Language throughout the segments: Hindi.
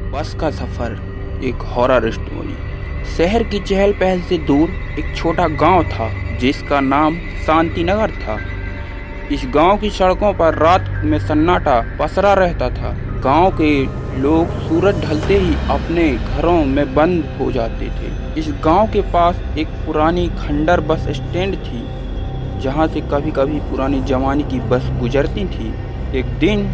बस का सफर एक हॉरर स्टोरी। शहर की चहल पहल से दूर एक छोटा गांव था जिसका नाम शांतिनगर था। इस गांव की सड़कों पर रात में सन्नाटा पसरा रहता था। गांव के लोग सूरज ढलते ही अपने घरों में बंद हो जाते थे। इस गांव के पास एक पुरानी खंडर बस स्टैंड थी जहां से कभी कभी पुरानी जमाने की बस गुजरती थी। एक दिन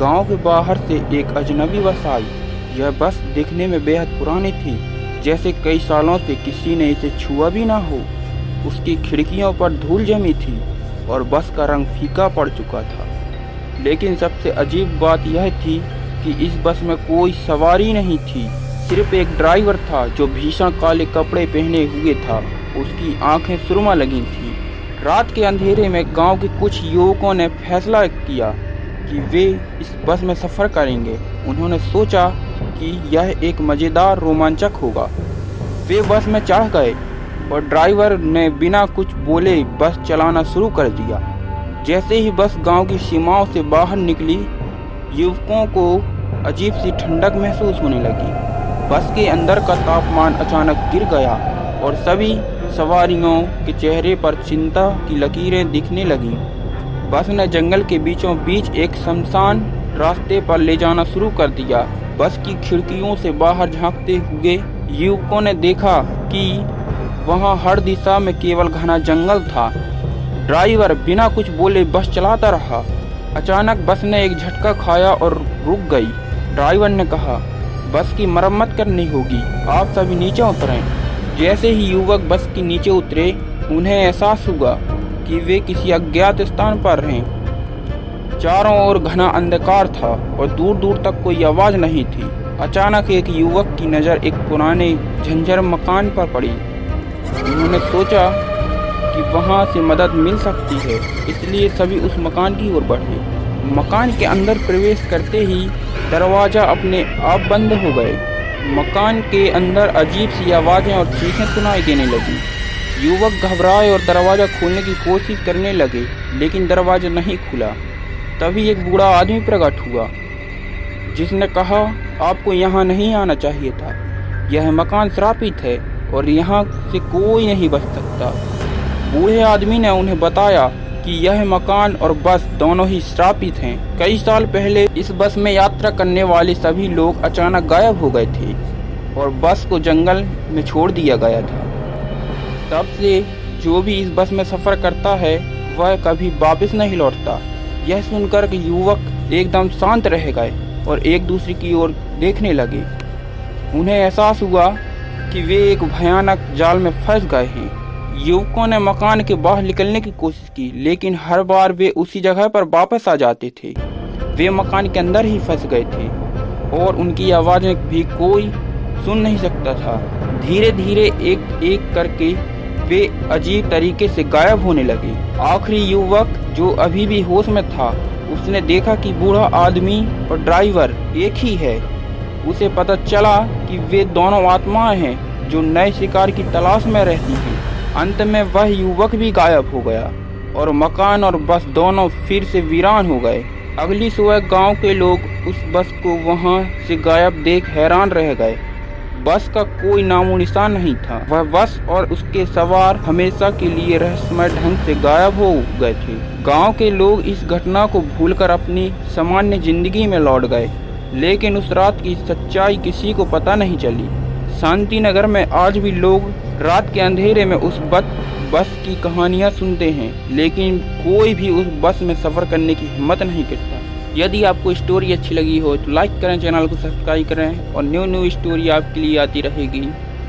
गांव के बाहर से एक अजनबी बस आई। यह बस दिखने में बेहद पुरानी थी, जैसे कई सालों से किसी ने इसे छुआ भी ना हो। उसकी खिड़कियों पर धूल जमी थी और बस का रंग फीका पड़ चुका था। लेकिन सबसे अजीब बात यह थी कि इस बस में कोई सवारी नहीं थी, सिर्फ एक ड्राइवर था जो भीषण काले कपड़े पहने हुए था। उसकी आंखें सुरमा लगी थी। रात के अंधेरे में गांव के कुछ युवकों ने फैसला किया कि वे इस बस में सफ़र करेंगे। उन्होंने सोचा कि यह एक मज़ेदार रोमांचक होगा। वे बस में चढ़ गए और ड्राइवर ने बिना कुछ बोले बस चलाना शुरू कर दिया। जैसे ही बस गांव की सीमाओं से बाहर निकली, युवकों को अजीब सी ठंडक महसूस होने लगी। बस के अंदर का तापमान अचानक गिर गया और सभी सवारियों के चेहरे पर चिंता की लकीरें दिखने लगीं। बस ने जंगल के बीचों बीच एक सुनसान रास्ते पर ले जाना शुरू कर दिया। बस की खिड़कियों से बाहर झांकते हुए युवकों ने देखा कि वहां हर दिशा में केवल घना जंगल था। ड्राइवर बिना कुछ बोले बस चलाता रहा। अचानक बस ने एक झटका खाया और रुक गई। ड्राइवर ने कहा, बस की मरम्मत करनी होगी, आप सभी नीचे उतरें। जैसे ही युवक बस के नीचे उतरे, उन्हें एहसास हुआ कि वे किसी अज्ञात स्थान पर हैं। चारों ओर घना अंधकार था और दूर दूर तक कोई आवाज़ नहीं थी। अचानक एक युवक की नज़र एक पुराने झंझर मकान पर पड़ी। उन्होंने सोचा कि वहां से मदद मिल सकती है, इसलिए सभी उस मकान की ओर बढ़े। मकान के अंदर प्रवेश करते ही दरवाज़ा अपने आप बंद हो गए। मकान के अंदर अजीब सी आवाज़ें और चीखें सुनाई देने लगी। युवक घबराए और दरवाज़ा खोलने की कोशिश करने लगे, लेकिन दरवाज़ा नहीं खुला। तभी एक बूढ़ा आदमी प्रकट हुआ जिसने कहा, आपको यहाँ नहीं आना चाहिए था। यह मकान श्रापित है और यहाँ से कोई नहीं बच सकता। बूढ़े आदमी ने उन्हें बताया कि यह मकान और बस दोनों ही श्रापित हैं। कई साल पहले इस बस में यात्रा करने वाले सभी लोग अचानक गायब हो गए थे और बस को जंगल में छोड़ दिया गया था। तब से जो भी इस बस में सफ़र करता है वह कभी वापस नहीं लौटता। यह सुनकर कि युवक एकदम शांत रह गए और एक दूसरे की ओर देखने लगे। उन्हें एहसास हुआ कि वे एक भयानक जाल में फंस गए हैं। युवकों ने मकान के बाहर निकलने की कोशिश की, लेकिन हर बार वे उसी जगह पर वापस आ जाते थे। वे मकान के अंदर ही फंस गए थे और उनकी आवाज़ें भी कोई सुन नहीं सकता था। धीरे धीरे एक एक करके वे अजीब तरीके से गायब होने लगे। आखिरी युवक जो अभी भी होश में था, उसने देखा कि बूढ़ा आदमी और ड्राइवर एक ही है। उसे पता चला कि वे दोनों आत्माएं हैं जो नए शिकार की तलाश में रहती हैं। अंत में वह युवक भी गायब हो गया और मकान और बस दोनों फिर से वीरान हो गए। अगली सुबह गांव के लोग उस बस को वहां से गायब देख हैरान रह गए। बस का कोई नामो निशान नहीं था। वह बस और उसके सवार हमेशा के लिए रहस्यमय ढंग से गायब हो गए थे। गांव के लोग इस घटना को भूलकर अपनी सामान्य जिंदगी में लौट गए, लेकिन उस रात की सच्चाई किसी को पता नहीं चली। शांतिनगर में आज भी लोग रात के अंधेरे में उस बस की कहानियां सुनते हैं, लेकिन कोई भी उस बस में सफ़र करने की हिम्मत नहीं करता। यदि आपको स्टोरी अच्छी लगी हो तो लाइक करें, चैनल को सब्सक्राइब करें और न्यू स्टोरी आपके लिए आती रहेगी।